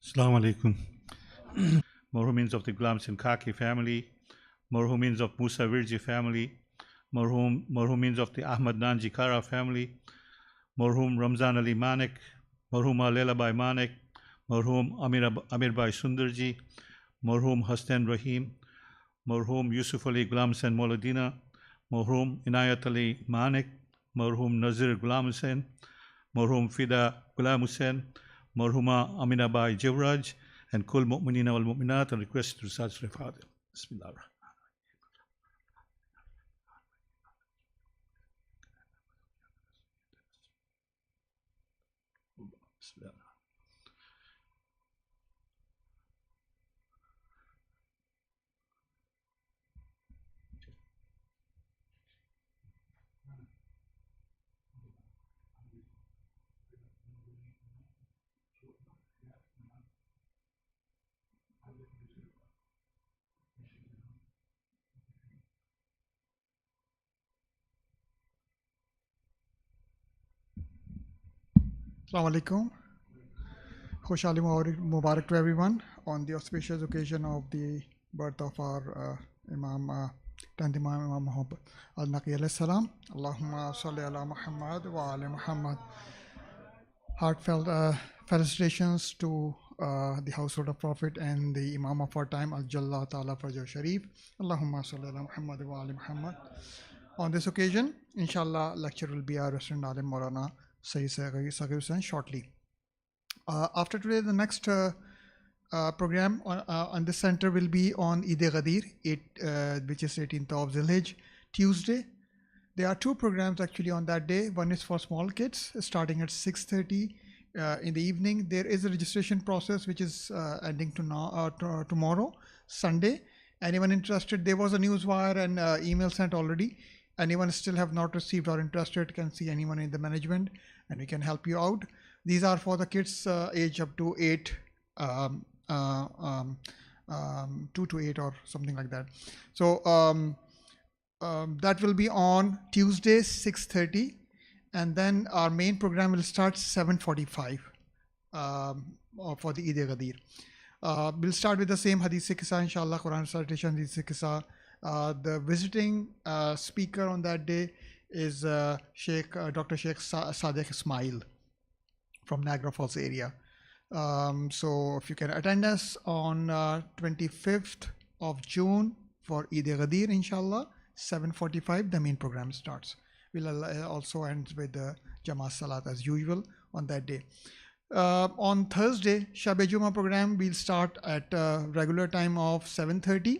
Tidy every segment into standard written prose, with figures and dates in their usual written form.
Assalamu alaikum. Marhumins of the Ghulam Sin Khaki family, Marhumins of Musa Virji family, Marhumins of the Ahmad Nanji Kara family, Marhum Ramzan Ali Manek, Marhuma Leila Bai Manek, Marhum Amir Bai Sundarji, Marhum Hassan Rahim, Marhum Yusuf Ali Ghulam Hussain Mauladina, Marhum Inayat Ali Manek, Marhum Nazir Ghulam Hussain, Marhum Fida Ghulam Hussain, Marhuma Amina Bai Jivraj, and Kul Mu'minina wal Mu'minat, and request to recite Surah Fatiha. Bismillah. Bismillah. Assalamu alaikum. Khoshali Mubarak to everyone on the auspicious occasion of the birth of our Imam, 10th Imam, Imam Muhammad al-Naqi alayhi salam. Allahumma salli ala Muhammad wa ala Muhammad. Heartfelt felicitations to the household of Prophet and the Imam of our time, Al-Jalla Ta'ala Fajr Sharif. Allahumma salli ala Muhammad wa ala Muhammad. On this occasion, inshallah, lecture will be our Resident Alim Maulana Sayyid Saghir Hussain shortly. After today, the next program on this center will be on Eid-e-Ghadir, which is 18th of Zilhijjah, Tuesday. There are two programs actually on that day. One is for small kids, starting at 6:30 in the evening. There is a registration process which is ending tomorrow, Sunday. Anyone interested? There was a newswire and email sent already. Anyone still have not received or interested can see anyone in the management and we can help you out. These are for the kids age up to 8, 2 to 8 or something like that. So that will be on Tuesday 6:30, and then our main program will start 7:45 for the Eid-e-Ghadir. We'll start with the same Hadith Qissa, inshallah, Quran recitation, Hadith Qissa. The visiting speaker on that day is Dr. Sheikh Sadiq Ismail from Niagara Falls area. So if you can attend us on 25th of June for Eid-e-Ghadir, inshallah, 7:45, the main program starts. We'll also end with the Jamaat Salat as usual on that day. On Thursday, Shab-e-Juma program will start at regular time of 7:30.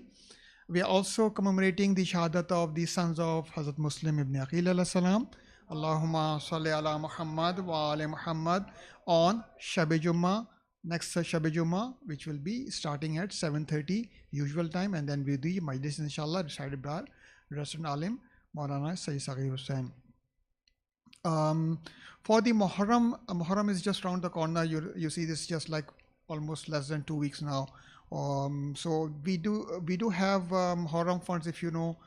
We are also commemorating the Shahadat of the sons of Hazrat Muslim ibn Aqil alayhi salam. Allahumma salli ala Muhammad wa ala Muhammad on Shab-e-Juma, next Shab-e-Juma, which will be starting at 7:30 usual time, and then with the Majlis inshallah decided by Resident Alim Maulana Sayyid Saghir Hussain. For the Muharram is just around the corner. You see this just like almost less than 2 weeks now. So we do have Muharram funds, if you know.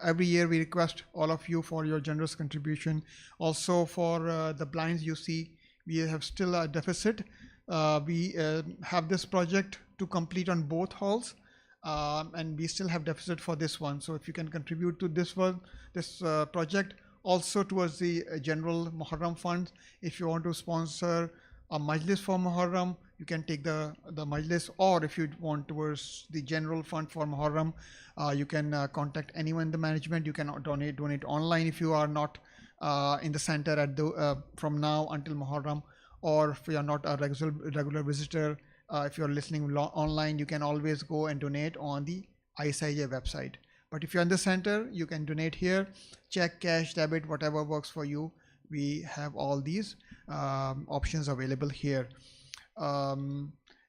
Every year we request all of you for your generous contribution. Also for the blinds, you see we have still a deficit. We have this project to complete on both halls, and we still have deficit for this one. So if you can contribute to this one, this project, also towards the general Muharram funds. If you want to sponsor a Majlis for Muharram, you can take the Majlis, or if you want towards the general fund for Muharram, you can contact anyone in the management. You can donate online if you are not in the center at the from now until Muharram, or if you are not a regular visitor, if you are listening online, you can always go and donate on the ISIJ website. But if you're in the center, you can donate here, check, cash, debit, whatever works for you. We have all these options available here.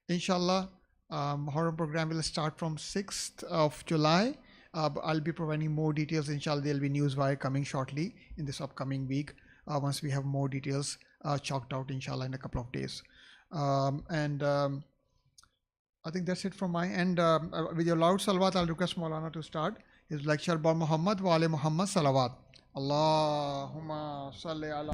Inshallah, Muharram program will start from 6th of July. I'll be providing more details. Inshallah, there'll be newswire coming shortly in this upcoming week once we have more details chalked out, inshallah, in a couple of days. I think that's it from my end. With your loud salawat, I'll request Maulana to start his lecture about Muhammad wa ala Muhammad salawat. Allahumma salli ala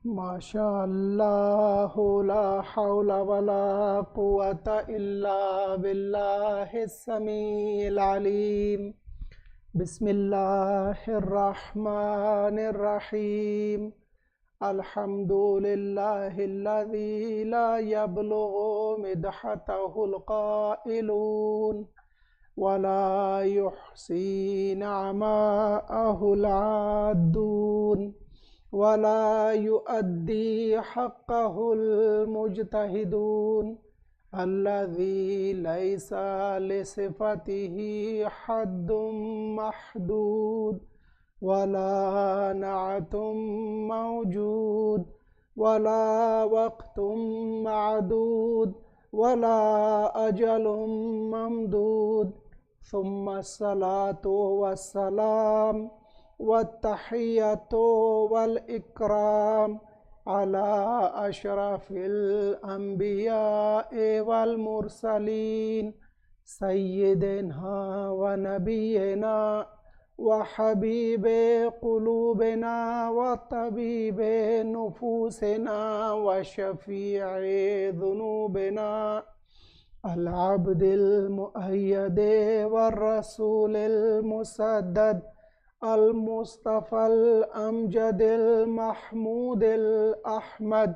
MashaAllah, la hawla wa la quwwata illa billahi as-sami'il alim. Bismillahir Rahmanir Rahim. Alhamdulillahi alladhi la yablughu midhatahu al-qailun wa la yuhsi na'ma'ahu al-'addun. ولا يؤدي حقه المجتهدون الذي ليس لصفته حد محدود ولا نعت موجود ولا وقت معدود ولا أجل ممدود ثم الصلاة والسلام والتحية والإكرام على أشرف الأنبياء والمرسلين سيدنا ونبينا وحبيب قلوبنا وطبيب نفوسنا وشفيع ذنوبنا العبد المؤيد والرسول المسدد المصطفى الأمجد المحمود الأحمد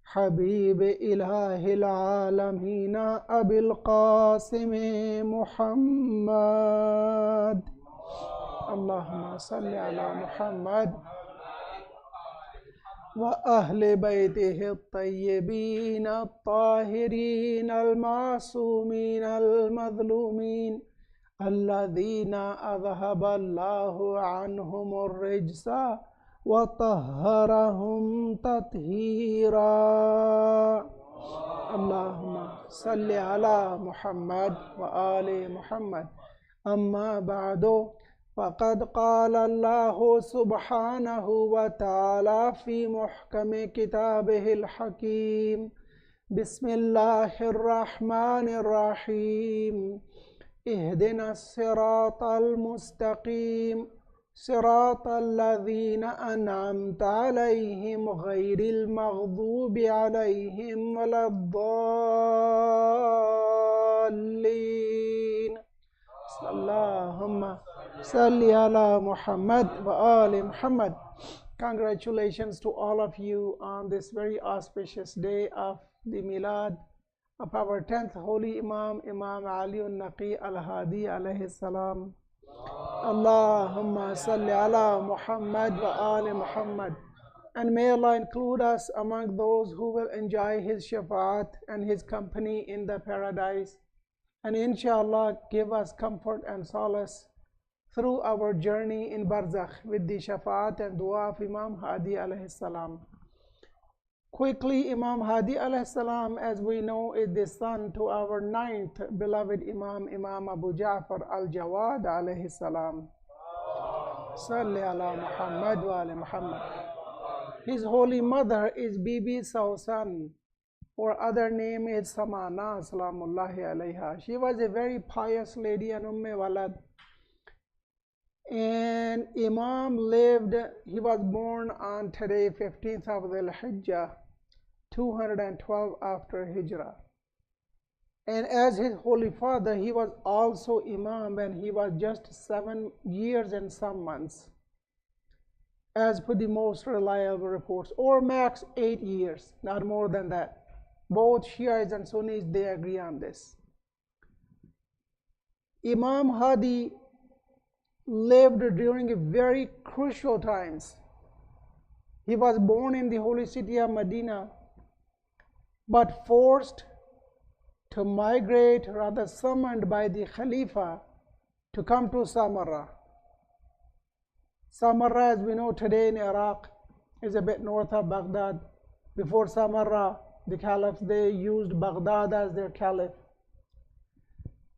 حبيب إله العالمين أبي القاسم محمد اللهم صل على محمد وأهل بيته الطيبين الطاهرين المعصومين المظلومين الذين أذهب الله عنهم الرجس وطهرهم تطهيرا اللهم صل على محمد وآل محمد أما بعد فقد قال الله سبحانه وتعالى في محكم كتابه الحكيم بسم الله الرحمن الرحيم اهدنا الصراط المستقيم صراط الذين أنعمت عليهم غير المغضوب عليهم ولا الضالين اللهم صل على محمد وآل محمد. Congratulations to all of you on this very auspicious day of the Milad of our 10th Holy Imam, Imam Ali Naqi al-Hadi alayhi salam. Allahumma salli ala Muhammad wa ali Muhammad. And may Allah include us among those who will enjoy His shafaat and His company in the paradise. And inshallah give us comfort and solace through our journey in Barzakh with the shafaat and dua of Imam Hadi alayhi salam. Quickly, Imam Hadi alayhi salam, as we know, is the son to our 9th beloved Imam, Imam Abu Ja'far al-Jawad alayhi salam. Salli ala Muhammad wa ala Muhammad. His holy mother is Bibi Sausan, or other name is Samana salamullahi alayha. She was a very pious lady and Walad. And Imam lived, he was born on today 15th of Dhul Hijjah 212 after Hijrah. And as his holy father, he was also Imam when he was just 7 years and some months, as per the most reliable reports, or max 8 years, not more than that. Both Shiites and Sunnis, they agree on this. Imam Hadi lived during very crucial times. He was born in the holy city of Medina, but forced to migrate, rather summoned by the Khalifa to come to Samarra. Samarra, as we know today in Iraq, is a bit north of Baghdad. Before Samarra, the caliphs, they used Baghdad as their caliph.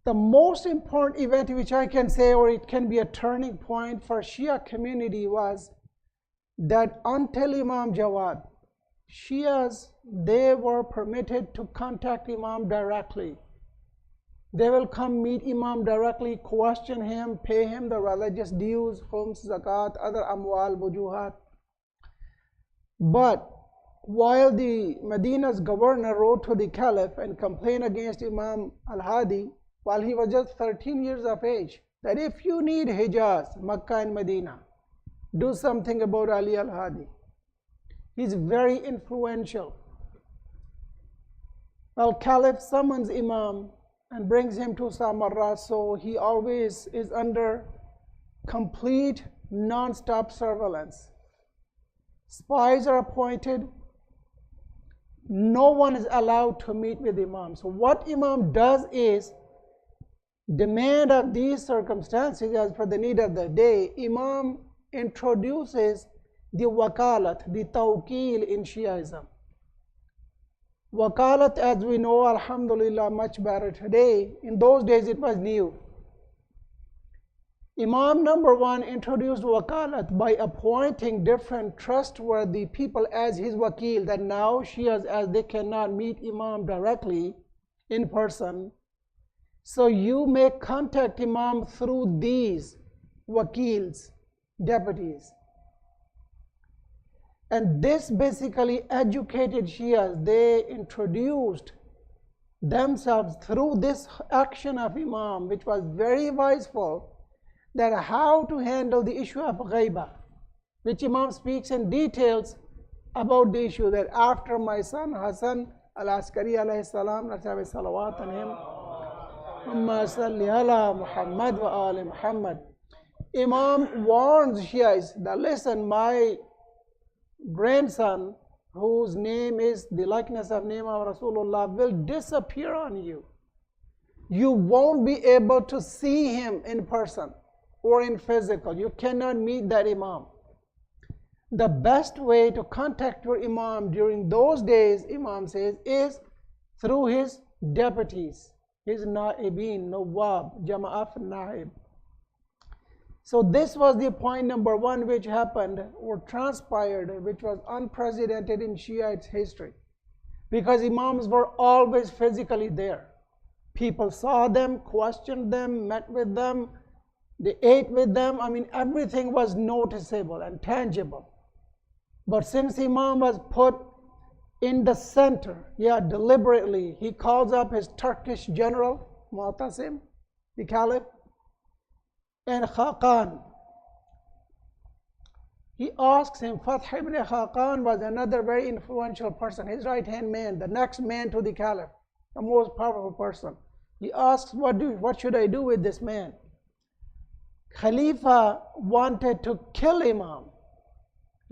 The most important event which I can say, or it can be a turning point for Shia community, was that until Imam Jawad, Shias, they were permitted to contact Imam directly. They will come meet Imam directly, question him, pay him the religious dues, khums, zakat, other amwal, wujuhat. But while the Medina's governor wrote to the Caliph and complained against Imam al-Hadi while he was just 13 years of age, that if you need Hijaz, Makkah and Medina, do something about Ali al-Hadi. He's very influential. Well, Caliph summons Imam and brings him to Samarra, so he always is under complete non-stop surveillance. Spies are appointed. No one is allowed to meet with Imam. So what Imam does is demand of these circumstances as per the need of the day. Imam introduces the wakalat, the tawqeel in Shiaism. Wakalat, as we know, alhamdulillah, much better today. In those days it was new. Imam number one introduced wakalat by appointing different trustworthy people as his wakil, that now Shias, as they cannot meet Imam directly in person, so you may contact Imam through these wakils, deputies. And this basically educated Shias. They introduced themselves through this action of Imam, which was very wiseful, that how to handle the issue of ghaiba, which Imam speaks in details about the issue, that after my son Hassan al-Askari alayhi salam, let's have a salawat on him, Allahumma salli ala Muhammad wa ali Muhammad. Imam warns Shias that, listen, my grandson, whose name is the likeness of name of Rasulullah, will disappear on you. You won't be able to see him in person or in physical. You cannot meet that Imam. The best way to contact your Imam during those days, Imam says, is through his deputies, his na'ibin, nawab, jama'af na'ib. So this was the point number one which happened or transpired, which was unprecedented in Shiite history, because Imams were always physically there. People saw them, questioned them, met with them, they ate with them. I mean, everything was noticeable and tangible. But since Imam was put in the center, deliberately, he calls up his Turkish general, Mu'tasim, the Caliph, and Khaqan. He asks him, Fath ibn Khaqan was another very influential person, his right-hand man, the next man to the Caliph, the most powerful person. He asks, what should I do with this man? Khalifa wanted to kill Imam.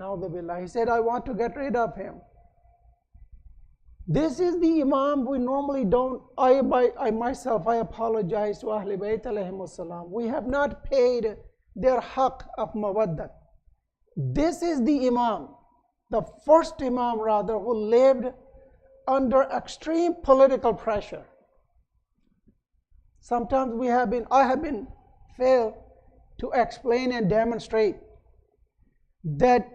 Na'udhu. He said, I want to get rid of him. This is the Imam we normally don't. I myself, I apologize to Ahlul Bayt alayhimus salam. We have not paid their haqq of mawaddat. This is the Imam, the first Imam rather, who lived under extreme political pressure. Sometimes I have been failed to explain and demonstrate that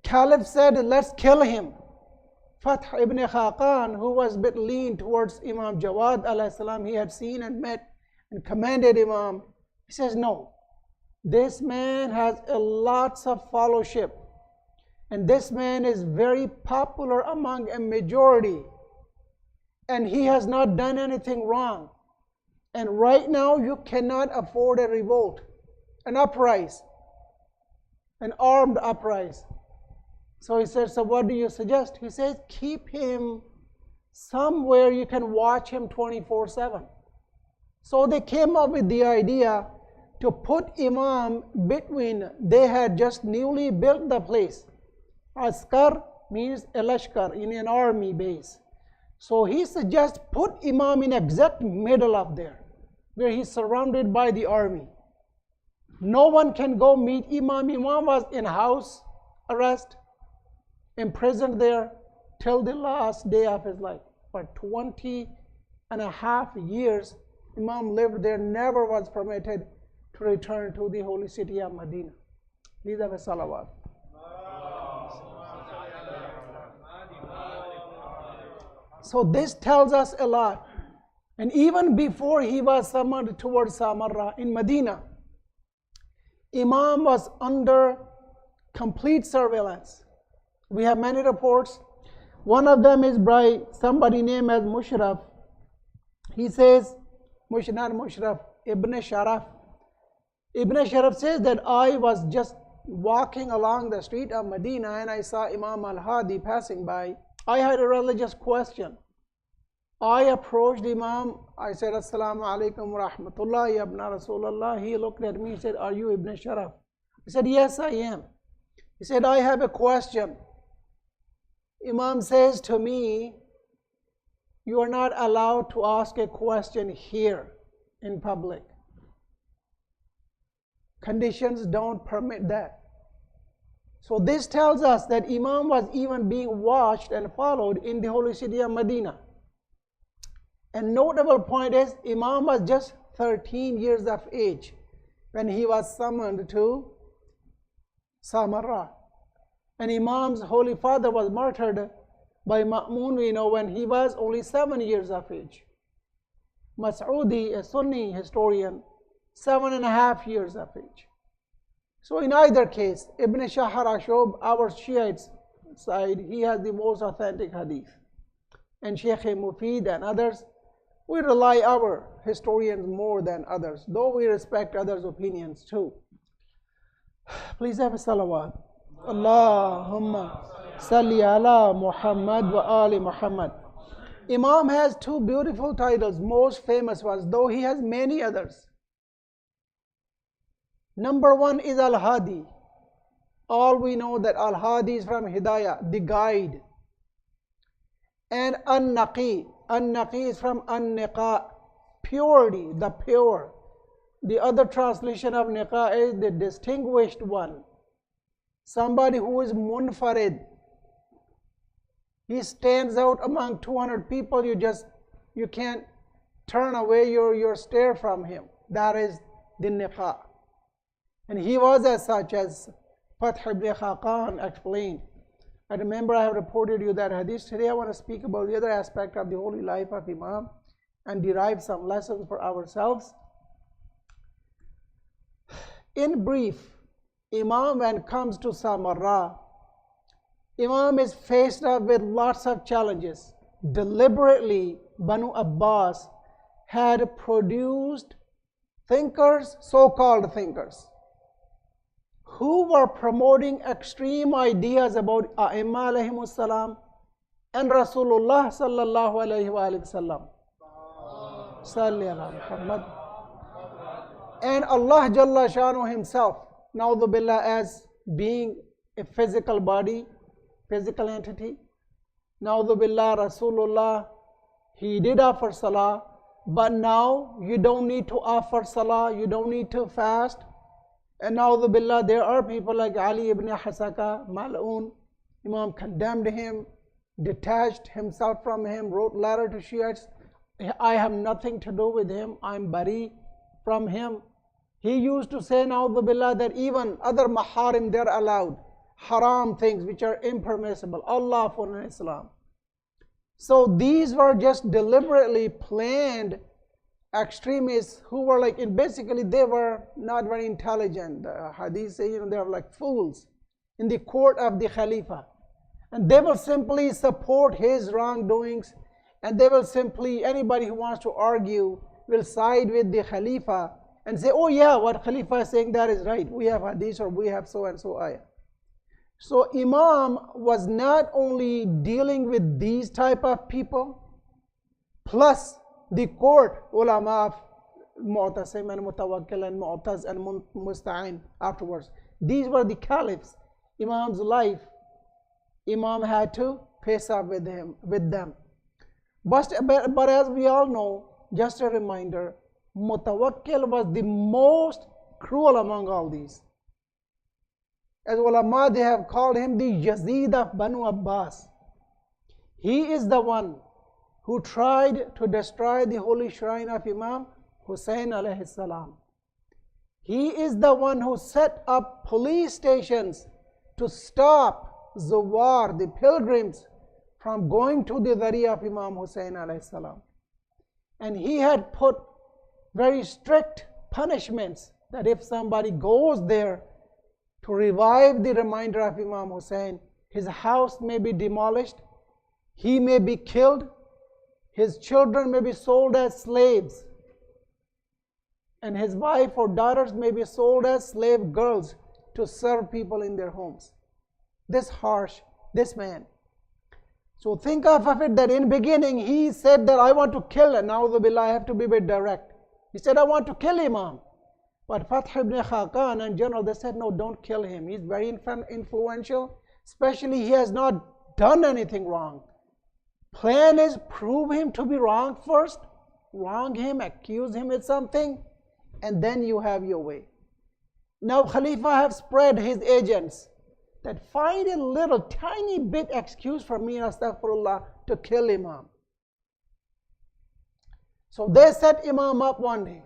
Caliph said, let's kill him. Fath ibn Khaqan, who was a bit lean towards Imam Jawad alayhi salam, he had seen and met and commanded Imam. He says, no, this man has lots of fellowship, and this man is very popular among a majority, and he has not done anything wrong. And right now you cannot afford a revolt, an uprising, an armed uprising. So he said, so what do you suggest? He says, keep him somewhere you can watch him 24/7. So they came up with the idea to put Imam between, they had just newly built the place. Askar means a lashkar, in an army base. So he suggests put Imam in exact middle of there, where he's surrounded by the army. No one can go meet Imam. Imam was in house arrest, imprisoned there till the last day of his life. For 20.5 years, Imam lived there, never was permitted to return to the holy city of Medina. These are the salawat. So this tells us a lot. And even before he was summoned towards Samarra in Medina, Imam was under complete surveillance. We have many reports One of them is by somebody named as Mushraf. He says, not Mushraf, Ibn Sharaf. Ibn Sharaf says that I was just walking along the street of Medina and I saw Imam al-Hadi passing by. I had a religious question. I approached Imam. I said, Assalamu alaikum wa rahmatullahi ibn Rasulullah. He looked at me and said, are you Ibn Sharaf? I said, yes, I am. He said, I have a question. Imam says to me, you are not allowed to ask a question here in public. Conditions don't permit that. So this tells us that Imam was even being watched and followed in the holy city of Medina. A notable point is Imam was just 13 years of age when he was summoned to Samarra. And Imam's holy father was martyred by Ma'mun, we know, when he was only 7 years of age. Mas'udi, a Sunni historian, 7.5 years of age. So in either case, Ibn Shahr Ashub, our Shiites side, he has the most authentic hadith. And Shaykh Mufid and others, we rely our historians more than others, though we respect others' opinions too. Please have a salawat. Allahumma salli ala Muhammad wa ali Muhammad. Imam has two beautiful titles, most famous ones, though he has many others. Number one is Al-Hadi. All we know that Al-Hadi is from Hidayah, the guide. And An-Naqi. An-Naqi is from An-Niqa, purity, the pure. The other translation of Niqa is the distinguished one. Somebody who is munfarid. He stands out among 200 people. You can't turn away your stare from him. That is the Niqa. And he was as such, as Fath ibn Khaqan explained. I remember I have reported you that hadith. Today I want to speak about the other aspect of the holy life of Imam and derive some lessons for ourselves. In brief, Imam, when it comes to Samarra, Imam is faced up with lots of challenges. Deliberately, Banu Abbas had produced thinkers, so-called thinkers, who were promoting extreme ideas about A'imma alayhimus salam and Rasulullah sallallahu alayhi wa sallam. Salli ala Muhammad. And Allah Jalla Shanu himself, na'udhu billah, as being a physical body, physical entity. Na'udhu billah, Rasulullah, he did offer salah, but now you don't need to offer salah, you don't need to fast. And na'udhu billah, there are people like Ali ibn Hasaka, Mal'un. Imam condemned him, detached himself from him, wrote letter to Shiites, I have nothing to do with him, I'm bari from him. He used to say, na'udhu billah, that even other maharim, they're allowed. Haram things which are impermissible, Allah for Islam. So these were just deliberately planned extremists who were like, basically they were not very intelligent. The hadith say, they were like fools in the court of the Khalifa. And they will simply support his wrongdoings, and they will simply, anybody who wants to argue will side with the Khalifa and say, oh yeah, what Khalifa is saying, that is right. We have hadith or we have so and so ayah. So Imam was not only dealing with these type of people, plus the court ulama of Mu'tasim and Mutawakkil and Mu'taz and Musta'in afterwards. These were the caliphs. Imam's life, Imam had to face up with them. But as we all know, just a reminder, Mutawakkil was the most cruel among all these. As ulama, they have called him the Yazid of Banu Abbas. He is the one who tried to destroy the holy shrine of Imam Hussein alayhi salam. He is the one who set up police stations to stop Zawar, the pilgrims, from going to the Dari of Imam Hussein alayhi salam. And he had put very strict punishments that if somebody goes there to revive the reminder of Imam Hussein, his house may be demolished, he may be killed, his children may be sold as slaves, and his wife or daughters may be sold as slave girls to serve people in their homes. This harsh, this man. So think of it that in beginning he said that I want to kill him. Now I have to be a bit direct. He said I want to kill Imam. But Fath ibn Khaqan and general, they said no, don't kill him. He's very influential. Especially he has not done anything wrong. Plan is prove him to be wrong first. Wrong him, accuse him with something. And then you have your way. Now Khalifa have spread his agents that find a little tiny bit excuse for me, astaghfirullah, to kill Imam. So they set Imam up one day.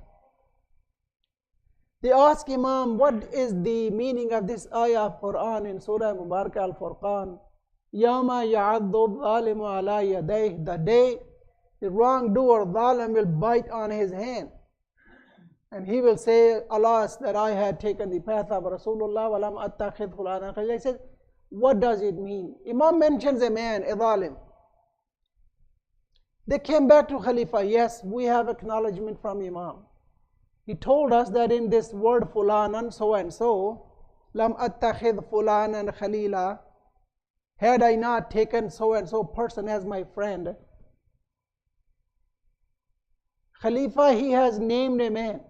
They ask Imam, what is the meaning of this ayah of Quran in Surah Mubarak al-Furqan? Yama ya'addu dhalimu ala yadayh. The day the wrongdoer, dhalim, will bite on his hand. And he will say, alas, that I had taken the path of Rasulullah, walam attakhid fulana. He says, what does it mean? Imam mentions a man, a dhalim. They came back to Khalifa. Yes, we have acknowledgement from Imam. He told us that in this word fulanan, so and so, lam attakhid fulanan khalila, had I not taken so and so person as my friend. Khalifa, he has named a man,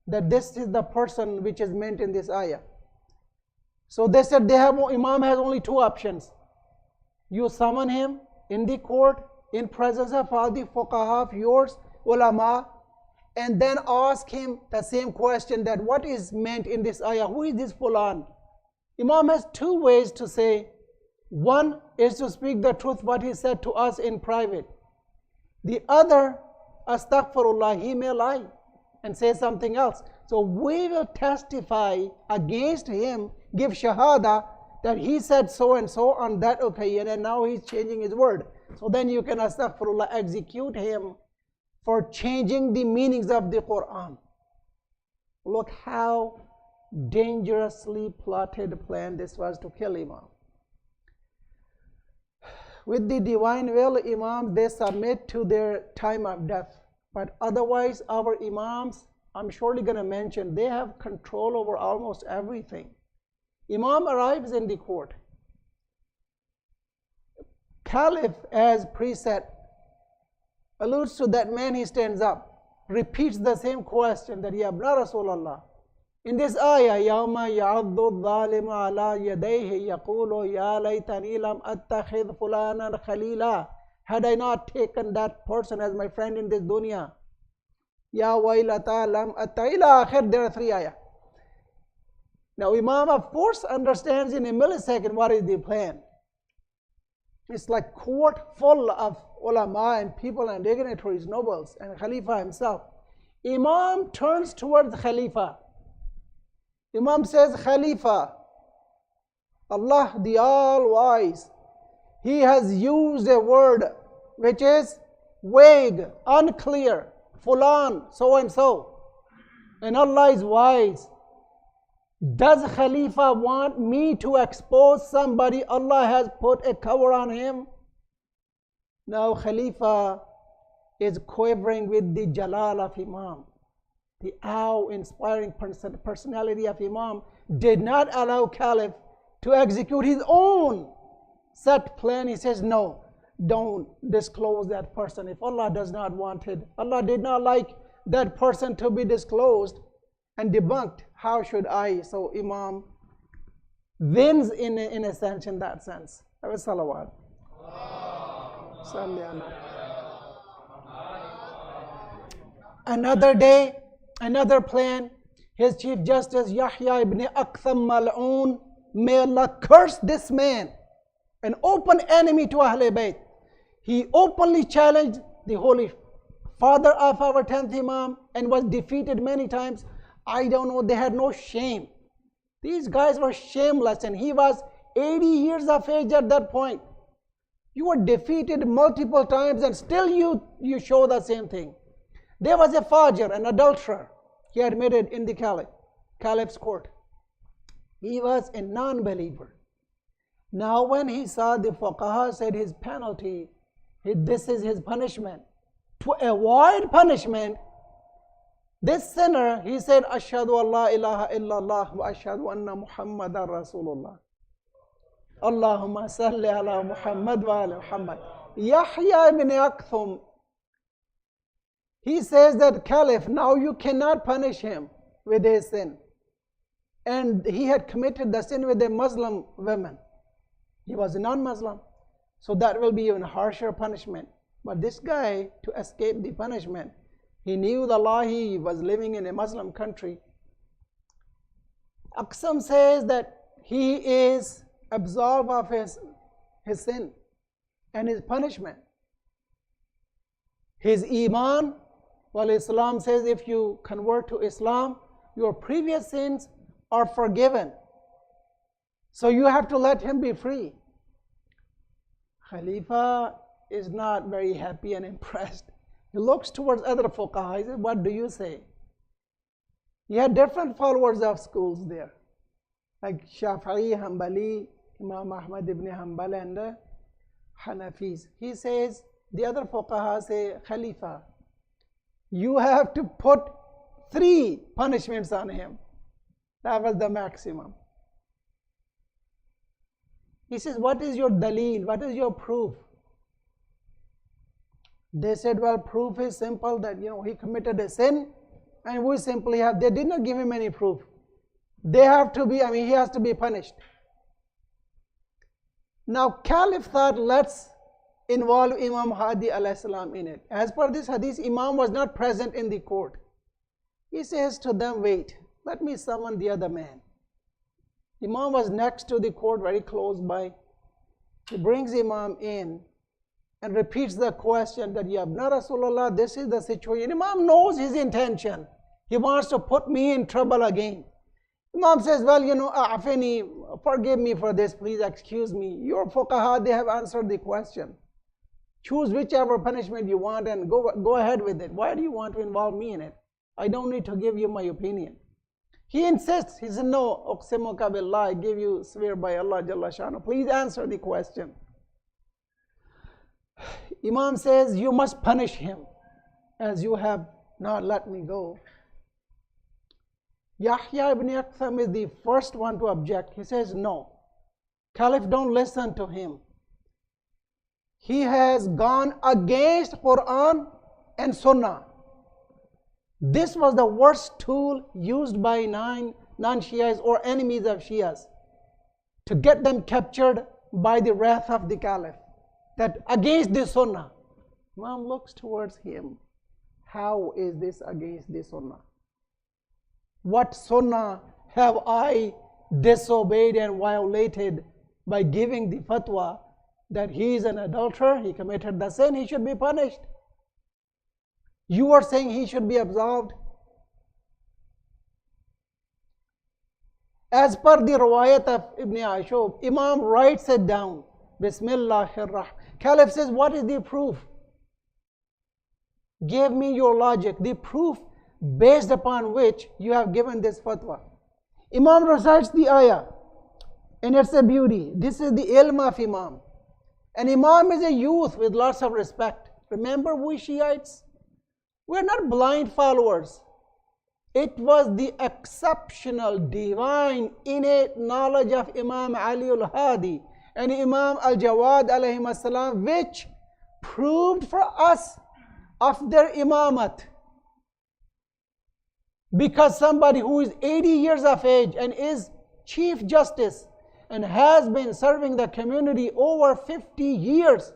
that this is the person which is meant in this ayah. So they said Imam has only two options. You summon him in the court, in presence of all the fuqaha of yours, ulama, and then ask him the same question, that what is meant in this ayah? Who is this fulan? Imam has two ways to say. One is to speak the truth, what he said to us in private. The other, astaghfirullah, he may lie and say something else. So we will testify against him, give shahada, that he said so and so on that occasion, and now he's changing his word. So then you can, astaghfirullah, execute him for changing the meanings of the Quran. Look how dangerously plotted plan this was to kill Imam. With the divine will, Imams, they submit to their time of death. But otherwise, our Imams, I'm surely going to mention, they have control over almost everything. Imam arrives in the court. Caliph, as preset, alludes to that man, he stands up, repeats the same question that, Ya Abna Rasulallah. In this ayah, Yawma ya'addu dhalimu ala yadayhi yaqulu ya laytani lam attakhidh fulanan khalila. Had I not taken that person as my friend in this dunya. Ya wailata lam ila akhir. There are three ayah. Now Imam, of course, understands in a millisecond what is the plan. It's like court full of ulama and people and dignitaries, nobles, and Khalifa himself. Imam turns towards Khalifa. Imam says, Khalifa, Allah the All-Wise, He has used a word which is vague, unclear, fulan, so and so. And Allah is wise. Does Khalifa want me to expose somebody Allah has put a cover on him? Now Khalifa is quivering with the jalal of Imam. The awe-inspiring personality of Imam did not allow Caliph to execute his own set plan. He says, no, don't disclose that person. If Allah does not want it, Allah did not like that person to be disclosed and debunked, how should I? So Imam wins in a sense, in that sense. Have a salawat. Another day, another plan, his Chief Justice Yahya ibn Aktham Mal'oon, may Allah curse this man, an open enemy to Ahlul Bayt. He openly challenged the Holy Father of our 10th Imam and was defeated many times. I don't know, they had no shame. These guys were shameless, and he was 80 years of age at that point. You were defeated multiple times and still you show the same thing. There was a fajr, an adulterer, he admitted in the Caliph's court. He was a non-believer. Now when he saw the fuqaha said his penalty This is his punishment. To avoid punishment, this sinner, he said, Ashhadu an la ilaha illallah wa ashhadu anna Muhammadan Rasulullah. Allahumma salli ala Muhammad wa ala Muhammad. Yahya ibn Akthum, he says that Caliph, now you cannot punish him with his sin. And he had committed the sin with a Muslim woman. He was a non-Muslim. So that will be even harsher punishment. But this guy, to escape the punishment, he knew the law, he was living in a Muslim country. Aqsam says that he is absolved of his sin and his punishment. His Iman, well, Islam says if you convert to Islam, your previous sins are forgiven. So you have to let him be free. Khalifa is not very happy and impressed. He looks towards other fuqaha. He says, what do you say? He had different followers of schools there, like Shafi'i, Hanbali, Imam Ahmad ibn Hanbal, and Hanafis. He says, the other fuqaha say, Khalifa, you have to put 3 punishments on him. That was the maximum. He says, what is your daleel? What is your proof? They said, well, proof is simple that, he committed a sin, and we simply have, they did not give him any proof. They have to be, he has to be punished. Now, Caliph thought, let's involve Imam Hadi alayhi salam in it. As per this hadith, Imam was not present in the court. He says to them, wait, let me summon the other man. Imam was next to the court, very close by. He brings Imam in and repeats the question that, Ya Ibn Rasulullah, this is the situation. Imam knows his intention. He wants to put me in trouble again. Imam says, well, Afini, forgive me for this, please excuse me. Your fuqaha, they have answered the question. Choose whichever punishment you want and go ahead with it. Why do you want to involve me in it? I don't need to give you my opinion. He insists. He said, no, uqsimuka billah, I give you swear by Allah Jalla Shanu. Please answer the question. Imam says, you must punish him as you have not let me go. Yahya ibn Aktham is the first one to object. He says, no. Caliph, don't listen to him. He has gone against Quran and Sunnah. This was the worst tool used by non-Shias or enemies of Shias to get them captured by the wrath of the Caliph. That against the Sunnah. Imam looks towards him. How is this against the Sunnah? What Sunnah have I disobeyed and violated by giving the fatwa that he is an adulterer, he committed the sin, he should be punished? You are saying he should be absolved? As per the riwayat of Ibn Ashub, Imam writes it down. Bismillahir-Rahman. Caliph says, what is the proof? Give me your logic, the proof based upon which you have given this fatwa. Imam recites the ayah, and it's a beauty. This is the ilm of Imam. And Imam is a youth with lots of respect. Remember, we Shiites, we're not blind followers. It was the exceptional, divine, innate knowledge of Imam Ali al-Hadi and Imam al-Jawad alayhim as-salam, which proved for us of their imamat. Because somebody who is 80 years of age and is Chief Justice and has been serving the community over 50 years,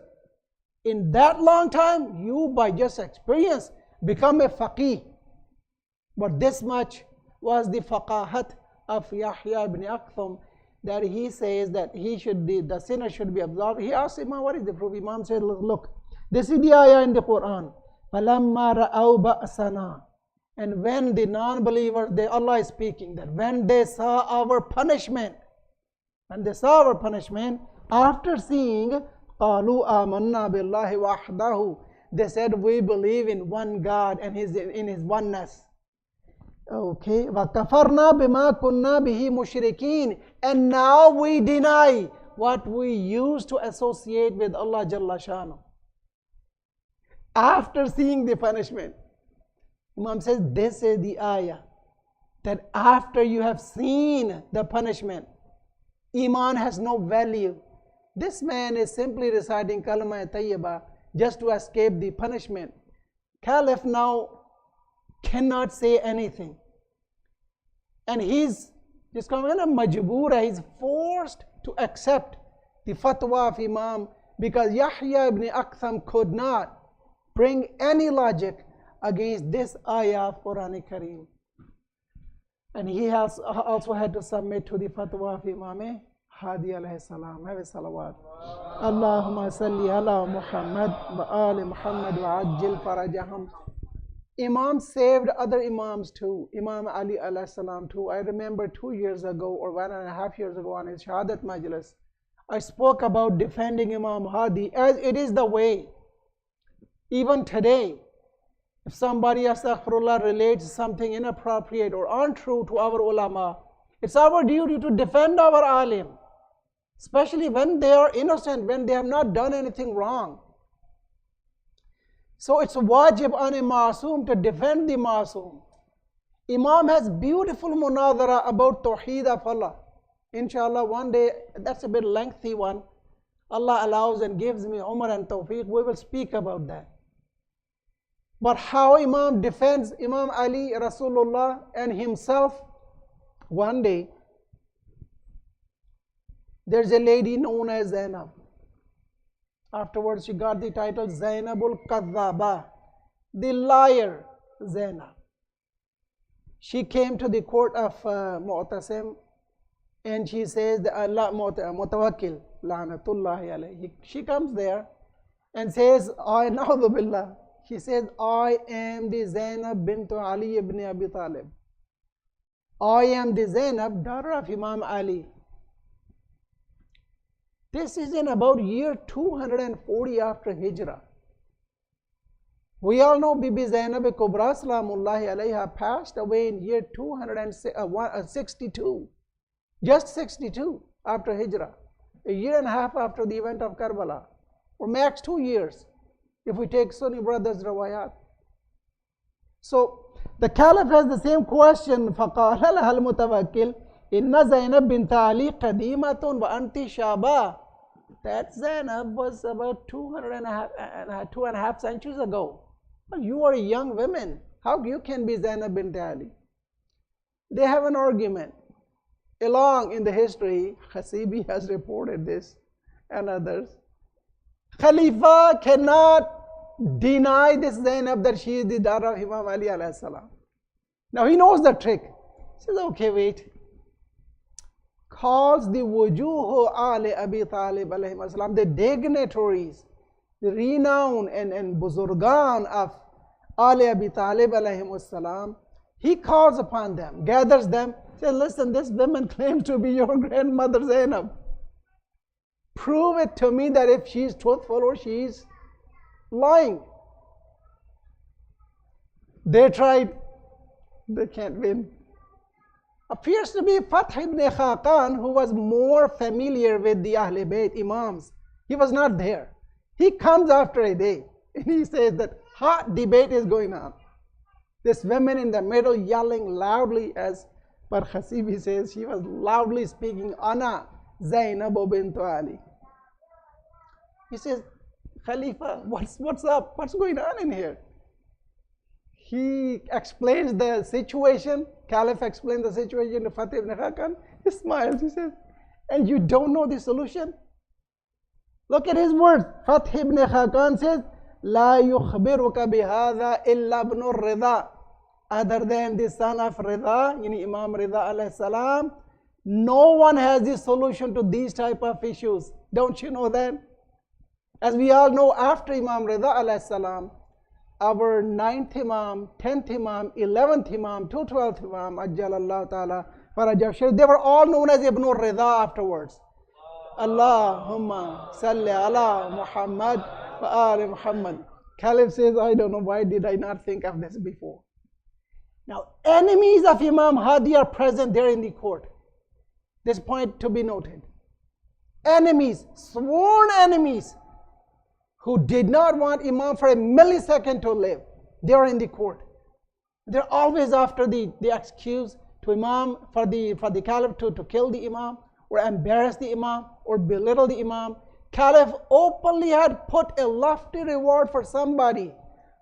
in that long time, you by just experience become a faqih. But this much was the faqahat of Yahya ibn Aktham, that he says that the sinner should be absolved. He asked Imam, what is the proof? Imam said, look, this is the ayah in the Quran. فَلَمَّا رَأَوْا بَأْسَنَا. And when the non-believers, Allah is speaking, that when they saw our punishment, after seeing, قَالُوا آمَنَّا بِاللَّهِ وَحْدَهُ, they said, we believe in one God and in His oneness. Okay, وَكَفَرْنَا بِمَا كُنَّا بِهِ مُشْرِكِينَ. And now we deny what we used to associate with Allah Jalla Shanu. after seeing the punishment. Imam says this is the ayah, that after you have seen the punishment, Iman has no value. This man is simply reciting kalma tayyibah just to escape the punishment. Caliph now cannot say anything. And he's just coming a majboor, he's forced to accept the fatwa of Imam, because Yahya ibn Aktham could not bring any logic against this ayah of Quran Kareem. And he has also had to submit to the fatwa of Imam Hadi alayhi salam. Have a salawat. Allahumma salli ala Muhammad wa ali Muhammad wa ajil farajahum. Imam saved other Imams too. Imam Ali alayhi salam too. I remember 2 years ago or 1.5 years ago on his Shahadat Majlis, I spoke about defending Imam Hadi as it is the way. Even today, if somebody, astaghfirullah, relates something inappropriate or untrue to our ulama, it's our duty to defend our alim, especially when they are innocent, when they have not done anything wrong. So it's wajib on a masoom to defend the masoom. Imam has beautiful munadara about Tawheed of Allah. Inshallah, one day, that's a bit lengthy one. Allah allows and gives me Umar and Tawfiq, we will speak about that. But how Imam defends Imam Ali, Rasulullah and himself. One day, there's a lady known as Zainab. Afterwards, she got the title Zainabul Kadhaba, the liar Zainab. She came to the court of Mu'tasim and she says, Allah Mutawakkil, La'natullahi alayhi. She comes there and says, Na'udhu billah. She says, I am the Zainab bint Ali ibn Abi Talib. I am the Zainab, daughter of Imam Ali. This is in about year 240 after Hijrah. We all know Bibi Zainab Kubra Salamullahi alayha passed away in year 262. Just 62 after Hijrah. A year and a half after the event of Karbala. Or max 2 years, if we take Sunni brothers' rawayat. So, the Caliph has the same question. فَقَالَ لَهَا الْمُتَوَكِّلِ إِنَّ زَيْنَبْ بِنْتَ عَلِي قَدِيمَةٌ وَأَنْتِ شَابَةٌ. That Zainab was about 2.5 centuries ago. Well, you are a young woman. How you can be Zainab bint Ali? They have an argument. Along in the history, Khasibi has reported this and others. Khalifa cannot deny this Zainab that she is the daughter of Imam Ali alayhi salam. Now he knows the trick. He says, okay, wait. Calls the wujuhu ali Abi Talib alayhi salam, the dignitaries, the renown and buzurgan of Ali Abi Talib alayhi salam. He calls upon them, gathers them, says, listen, this woman claims to be your grandmother Zainab. Prove it to me that if she is truthful or she is lying. They tried, they can't win. Appears to be Fath ibn Khaqan, who was more familiar with the Ahl Bayt Imams. He was not there. He comes after a day and he says that hot debate is going on. This woman in the middle yelling loudly, as but Khasibi says she was loudly speaking, Ana Zainab bint Ali. He says, Khalifa, what's up? What's going on in here? He explains the situation. Caliph explains the situation to Fath ibn Khaqan. He smiles. He says, and you don't know the solution? Look at his words. Fath ibn Khaqan says, La yukhbiruka bihadha illa ibn Rida. Other than the son of Rida, Imam Rida alayhi salam, no one has the solution to these type of issues. Don't you know that? As we all know, after Imam Rida alayhi salam, our 9th Imam, 10th Imam, 11th Imam, 12th Imam, Ajjalallahu Ta'ala, Farajah Sharif, they were all known as Ibn Rida afterwards. Allahumma salli ala Muhammad wa ali Muhammad. Caliph says, I don't know, why did I not think of this before? Now, enemies of Imam Hadi are present there in the court. This point to be noted. Enemies, sworn enemies, who did not want Imam for a millisecond to live. They are in the court. They're always after the excuse to Imam for the Caliph to kill the Imam or embarrass the Imam or belittle the Imam. Caliph openly had put a lofty reward for somebody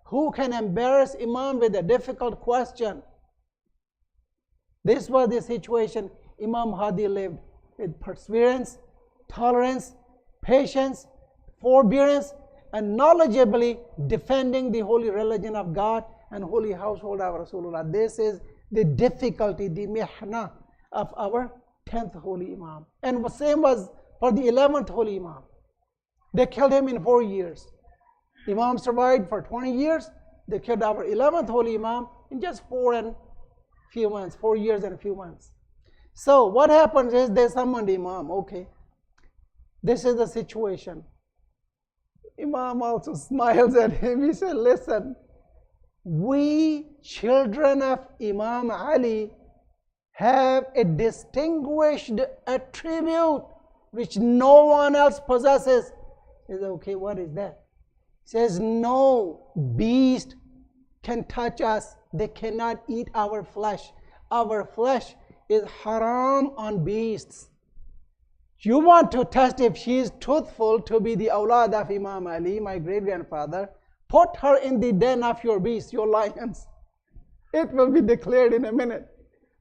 who can embarrass Imam with a difficult question. This was the situation Imam Hadi lived with: perseverance, tolerance, patience, forbearance, and knowledgeably defending the holy religion of God and holy household of Rasulullah. This is the difficulty, the mihna of our 10th holy Imam. And the same was for the 11th holy Imam. They killed him in 4 years. Imam survived for 20 years. They killed our 11th holy Imam in just 4 years and a few months. So what happens is they summoned Imam. Okay, this is the situation. Imam also smiles at him. He said, listen, we children of Imam Ali have a distinguished attribute which no one else possesses. He says, okay, what is that? He says, no beast can touch us. They cannot eat our flesh. Our flesh is haram on beasts. You want to test if she is truthful to be the awlad of Imam Ali, my great-grandfather, put her in the den of your beasts, your lions. It will be declared in a minute.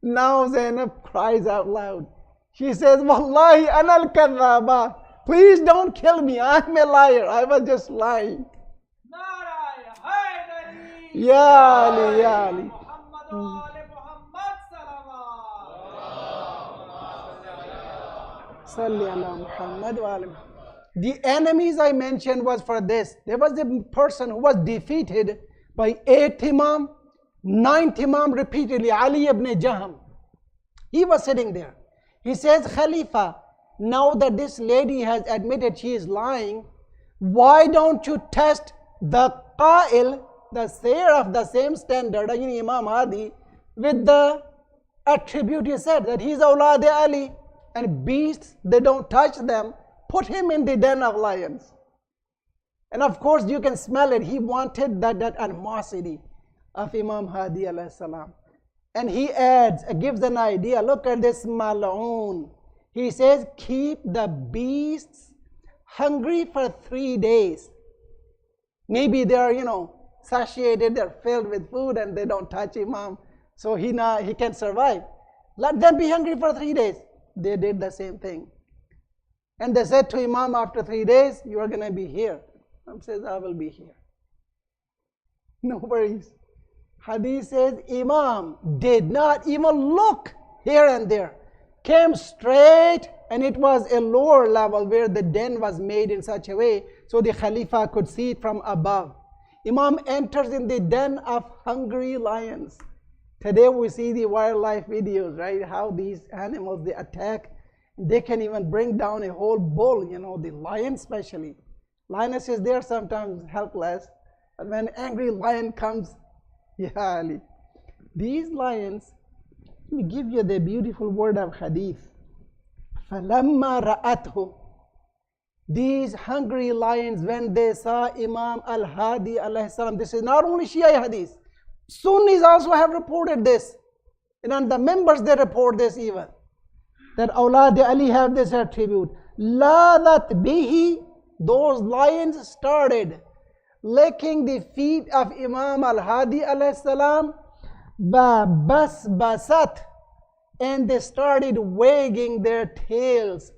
Now Zainab cries out loud. She says, Wallahi anal kadhaba. Please don't kill me. I'm a liar. I was just lying. Ya Ali, Ya Ali. The enemies I mentioned was for this. There was a person who was defeated by 8th Imam, 9th Imam repeatedly, Ali ibn Jaham. He was sitting there. He says, Khalifa, now that this lady has admitted she is lying, why don't you test the Qa'il, the sayer of the same standard, Imam Hadi, with the attribute he said, that he is awlad Ali, and beasts, they don't touch them. Put him in the den of lions. And of course, you can smell it. He wanted that animosity of Imam Hadi alayhi salam. And he adds, gives an idea. Look at this mal'oon. He says, keep the beasts hungry for 3 days. Maybe they are, satiated, they're filled with food and they don't touch Imam. So he can survive. Let them be hungry for 3 days. They did the same thing. And they said to Imam, after 3 days, you are going to be here. Imam says, I will be here. No worries. Hadith says, Imam did not even look here and there. Came straight, and it was a lower level where the den was made in such a way so the Khalifa could see it from above. Imam enters in the den of hungry lions. Today we see the wildlife videos, right? How these animals, they attack. They can even bring down a whole bull, the lion especially. Lioness is there sometimes helpless. But when angry lion comes, Ya Ali. These lions, let me give you the beautiful word of hadith. فَلَمَّا رَأَتْهُ. These hungry lions, when they saw Imam al-Hadi alayhi salam, this is not only Shia hadith. Sunnis also have reported this. And on the members they report this even. That awlad Ali have this attribute. Ladat bihi, those lions started licking the feet of Imam al-Hadi alayhi salam, basat, and they started wagging their tails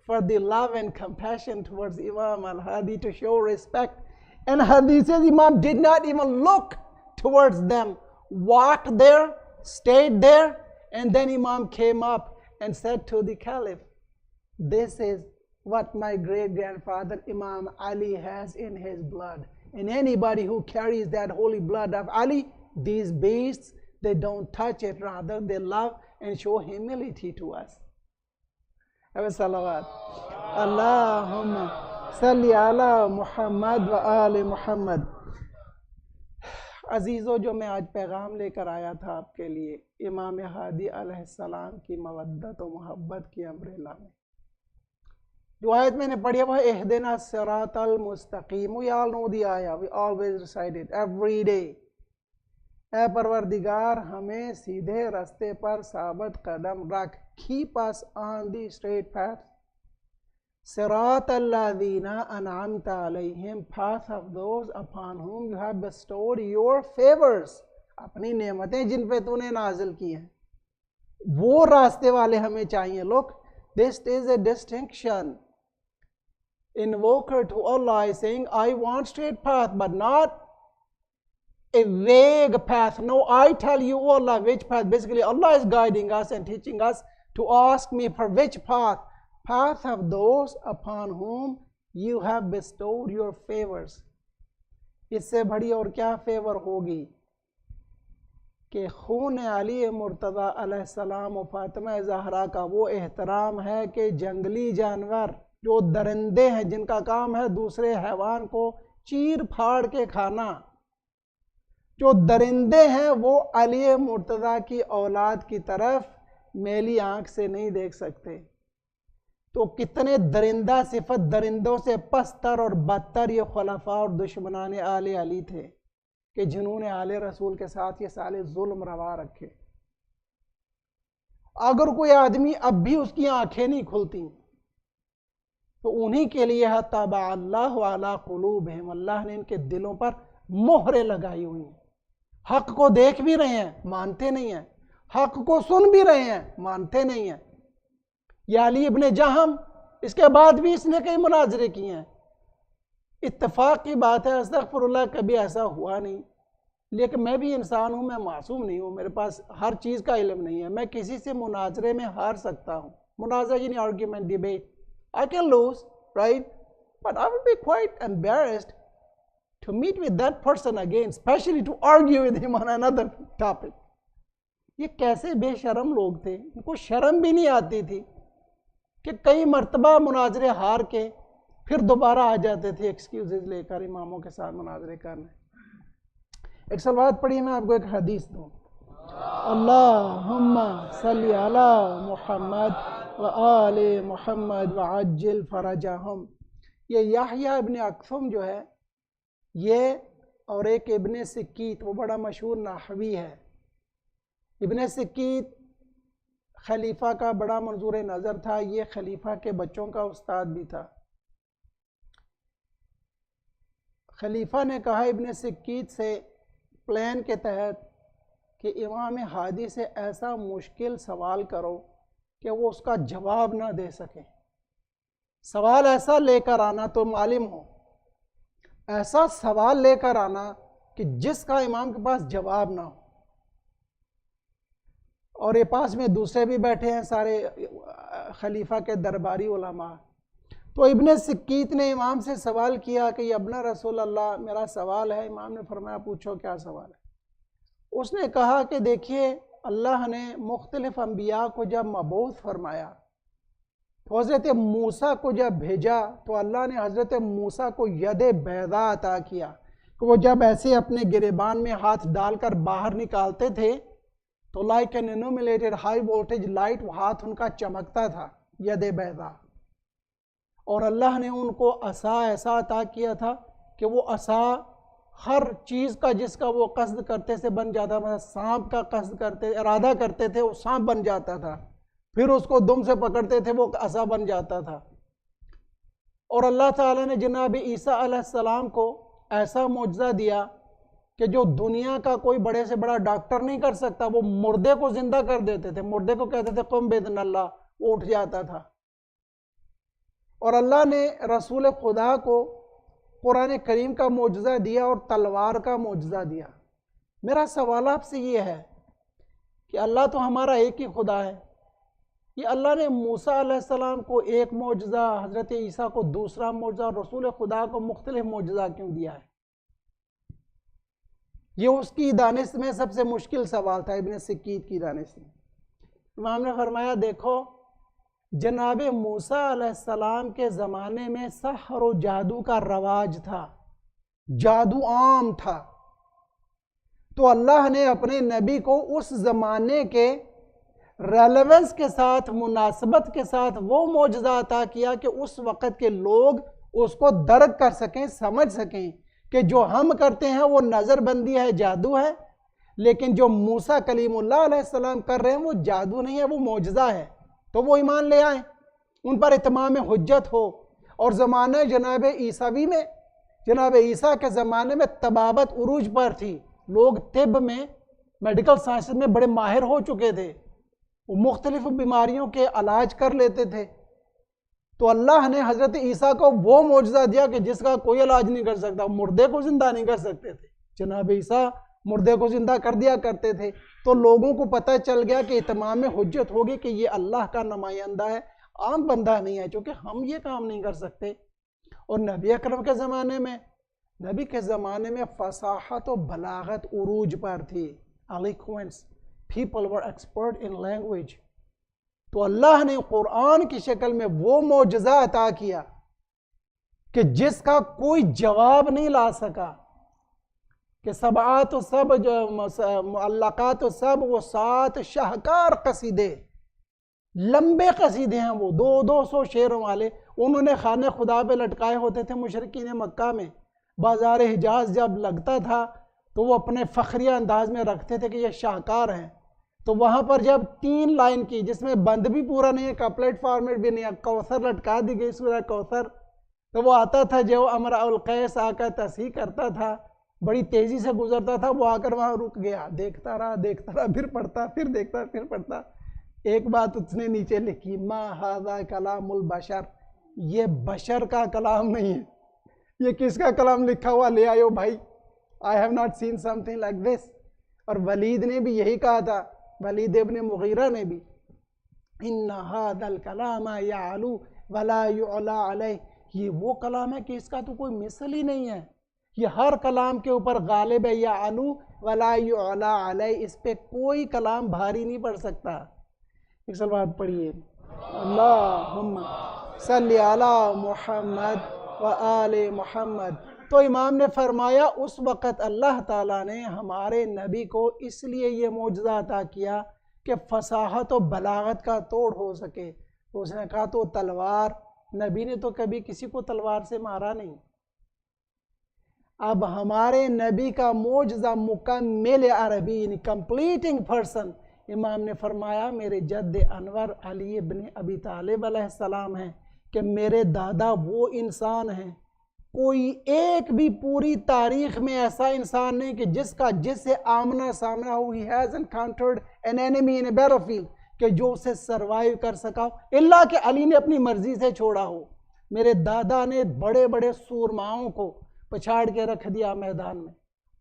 for the love and compassion towards Imam al-Hadi, to show respect. And Hadith says Imam did not even look towards them, walked there, stayed there, and then Imam came up and said to the Caliph, this is what my great-grandfather Imam Ali has in his blood. And anybody who carries that holy blood of Ali, these beasts, they don't touch it, rather they love and show humility to us. Have a salawat. Allahumma salli ala Muhammad wa ali Muhammad. अजीज़ों, जो मैं आज पैगाम लेकर आया था आपके लिए इमाम हादी अलैहिस्सलाम की मवद्दत और मोहब्बत की अम्ब्रेला में, جو آیت میں نے پڑھی ہے وہ اہدنا الصراط المستقیم. We all know the ayah. We always recite it every day. اے پروردگار ہمیں سیدھے رستے پر ثابت قدم رکھ. Keep us on the straight path. صراط الذین انعمت علیہم, path of those upon whom you have bestowed your favors. اپنی نعمتیں جن پہ تو نے نازل کی ہیں, وہ راستے والے ہمیں چاہیے. Look, this is a distinction. Invoker to Allah is saying, I want straight path, but not a vague path. No, I tell you, oh Allah, which path. Basically, Allah is guiding us and teaching us to ask me for which path. Path of those upon whom you have bestowed your favors. اس سے بڑی اور کیا fever ہوگی کہ خون علی مرتضی علیہ السلام و فاطمہ زہرا کا وہ احترام ہے کہ جنگلی جانور جو درندے ہیں جن کا کام ہے دوسرے حیوان کو چیر پھاڑ کے کھانا, جو درندے ہیں وہ علی مرتضی کی اولاد کی طرف میلی آنکھ سے نہیں دیکھ سکتے. تو کتنے درندہ صفت درندوں سے پستر اور بدتر یہ خلفاء اور دشمنان آل علی تھے کہ جنہوں نے آل رسول کے ساتھ یہ سارے ظلم روا رکھے. اگر کوئی آدمی اب بھی اس کی آنکھیں نہیں کھلتی تو انہی کے لیے ہے طبع اللہ علی قلوبہم, اللہ نے ان کے دلوں پر مہریں لگائی ہوئی ہیں. حق کو دیکھ بھی رہے ہیں, مانتے نہیں ہیں. حق کو سن بھی رہے ہیں, مانتے نہیں ہیں. یا علی ابن جہم, اس کے بعد بھی اس نے کئی مناظرے کیے ہیں. اتفاق کی بات ہے, استغفر اللہ, کبھی ایسا ہوا نہیں. لیکن میں بھی انسان ہوں, میں معصوم نہیں ہوں, میرے پاس ہر چیز کا علم نہیں ہے. میں کسی سے مناظرے میں ہار سکتا ہوں. مناظرہ یعنی argument, debate. I can lose, right? But I will be quite embarrassed to meet with that person again, especially to argue with him on another topic. یہ کیسے بے شرم لوگ تھے, ان کو شرم بھی نہیں آتی تھی کہ کئی مرتبہ مناظرے ہار کے پھر دوبارہ آ جاتے تھے ایکسکیوزز لے کر اماموں کے ساتھ مناظرے کرنے. ایک سلوات پڑھیے, میں آپ کو ایک حدیث دوں. اللہم صلی علی محمد وآل محمد وعجل فرجہم. یہ یحییٰ ابن اکثم جو ہے, یہ اور ایک ابن سکیت, وہ بڑا مشہور نحوی ہے. ابن سکیت خلیفہ کا بڑا منظور نظر تھا, یہ خلیفہ کے بچوں کا استاد بھی تھا. خلیفہ نے کہا ابن سکیت سے پلان کے تحت کہ امام ہادی سے ایسا مشکل سوال کرو کہ وہ اس کا جواب نہ دے سکے. سوال ایسا لے کر آنا, تم عالم ہو, ایسا سوال لے کر آنا کہ جس کا امام کے پاس جواب نہ ہو. اور یہ پاس میں دوسرے بھی بیٹھے ہیں سارے خلیفہ کے درباری علماء. تو ابن سکیت نے امام سے سوال کیا کہ ابن رسول اللہ, میرا سوال ہے. امام نے فرمایا پوچھو کیا سوال ہے. اس نے کہا کہ دیکھیے, اللہ نے مختلف انبیاء کو جب مبعوث فرمایا, تو حضرت موسیٰ کو جب بھیجا تو اللہ نے حضرت موسیٰ کو ید بیضاء عطا کیا کہ وہ جب ایسے اپنے گریبان میں ہاتھ ڈال کر باہر نکالتے تھے تو لائک این انوملیٹڈ ہائی وولٹیج لائٹ, وہ ہاتھ ان کا چمکتا تھا, ید بیضاء. اور اللہ نے ان کو عصا ایسا عطا کیا تھا کہ وہ عصا ہر چیز کا جس کا وہ قصد کرتے سے بن جاتا. مثلا سانپ کا قصد کرتے, ارادہ کرتے تھے, وہ سانپ بن جاتا تھا. پھر اس کو دم سے پکڑتے تھے, وہ عصا بن جاتا تھا. اور اللہ تعالیٰ نے جناب عیسیٰ علیہ السلام کو ایسا معجزہ دیا کہ جو دنیا کا کوئی بڑے سے بڑا ڈاکٹر نہیں کر سکتا. وہ مردے کو زندہ کر دیتے تھے, مردے کو کہتے تھے قم باذن اللہ, وہ اٹھ جاتا تھا. اور اللہ نے رسول خدا کو قرآن کریم کا معجزہ دیا اور تلوار کا معجزہ دیا. میرا سوال آپ سے یہ ہے کہ اللہ تو ہمارا ایک ہی خدا ہے, یہ اللہ نے موسیٰ علیہ السلام کو ایک معجزہ, حضرت عیسیٰ کو دوسرا معجزہ, اور رسول خدا کو مختلف معجزہ کیوں دیا ہے؟ یہ اس کی دانش میں سب سے مشکل سوال تھا, ابن سکیت کی دانش میں. امام نے فرمایا دیکھو, جناب موسیٰ علیہ السلام کے زمانے میں سحر و جادو کا رواج تھا, جادو عام تھا. تو اللہ نے اپنے نبی کو اس زمانے کے ریلیونس کے ساتھ، مناسبت کے ساتھ وہ معجزہ عطا کیا کہ اس وقت کے لوگ اس کو درک کر سکیں، سمجھ سکیں کہ جو ہم کرتے ہیں وہ نظر بندی ہے، جادو ہے، لیکن جو موسیٰ کلیم اللہ علیہ السلام کر رہے ہیں وہ جادو نہیں ہے، وہ معجزہ ہے، تو وہ ایمان لے آئیں، ان پر اتمام حجت ہو۔ اور زمانہ جناب عیسوی میں، جناب عیسیٰ کے زمانے میں طبابت عروج پر تھی، لوگ طب میں، میڈیکل سائنس میں بڑے ماہر ہو چکے تھے، وہ مختلف بیماریوں کے علاج کر لیتے تھے، تو اللہ نے حضرت عیسیٰ کو وہ معجزہ دیا کہ جس کا کوئی علاج نہیں کر سکتا، مردے کو زندہ نہیں کر سکتے تھے، جناب عیسیٰ مردے کو زندہ کر دیا کرتے تھے، تو لوگوں کو پتہ چل گیا کہ اتمام حجت ہوگی کہ یہ اللہ کا نمائندہ ہے، عام بندہ نہیں ہے، چونکہ ہم یہ کام نہیں کر سکتے۔ اور نبی اکرم کے زمانے میں، نبی کے زمانے میں فصاحت و بلاغت عروج پر تھی، eloquence, people were expert in language، تو اللہ نے قرآن کی شکل میں وہ معجزہ عطا کیا کہ جس کا کوئی جواب نہیں لا سکا، کہ سبعات و سب جو معلقات و سب، وہ 7 شاہکار قصیدے، لمبے قصیدے ہیں، وہ 200 شعروں والے، انہوں نے خانہ خدا پہ لٹکائے ہوتے تھے مشرکین مکہ میں، بازار حجاز جب لگتا تھا تو وہ اپنے فخریہ انداز میں رکھتے تھے کہ یہ شاہکار ہیں، تو وہاں پر جب 3 لائن کی، جس میں بند بھی پورا نہیں ہے، کپلیٹ فارمیٹ بھی نہیں ہے، کوثر لٹکا دی گئی، سورہ کوثر، تو وہ آتا تھا جو امرأ القیس آ کر تصحیح کرتا تھا، بڑی تیزی سے گزرتا تھا، وہ آ کر وہاں رک گیا، دیکھتا رہا، پھر پڑھتا، پھر دیکھتا، پھر پڑھتا، ایک بات اس نے نیچے لکھی، ما ھذا کلام البشر، یہ بشر کا کلام نہیں ہے، یہ کس کا کلام لکھا ہوا لے آئے ہو بھائی، I have not seen something like this۔ اور ولید نے بھی یہی کہا تھا، ولید ابن مغیرہ نے بھی، ان ھذا الکلام یعلو ولا یعلی علیہ، یہ وہ کلام ہے کہ اس کا تو کوئی مثل ہی نہیں ہے، یہ ہر کلام کے اوپر غالب ہے، یعلو ولا یعلی علیہ، اس پہ کوئی کلام بھاری نہیں پڑ سکتا۔ ایک صلوات پڑھیے، اللہم صلی علی محمد و آل محمد۔ تو امام نے فرمایا اس وقت اللہ تعالیٰ نے ہمارے نبی کو اس لیے یہ معجزہ عطا کیا کہ فصاحت و بلاغت کا توڑ ہو سکے، تو اس نے کہا تو تلوار، نبی نے تو کبھی کسی کو تلوار سے مارا نہیں، اب ہمارے نبی کا معجزہ مکمل عربی، یعنی کمپلیٹنگ پرسن، امام نے فرمایا میرے جد انور علی ابن ابی طالب علیہ السلام ہیں، کہ میرے دادا وہ انسان ہیں، کوئی ایک بھی پوری تاریخ میں ایسا انسان نہیں کہ جس سے آمنا سامنا ہو، he has encountered an enemy in a battlefield، کہ جو اسے سروائیو کر سکا ہو، اللہ کہ علی نے اپنی مرضی سے چھوڑا ہو۔ میرے دادا نے بڑے بڑے سورماؤں کو پچھاڑ کے رکھ دیا میدان میں،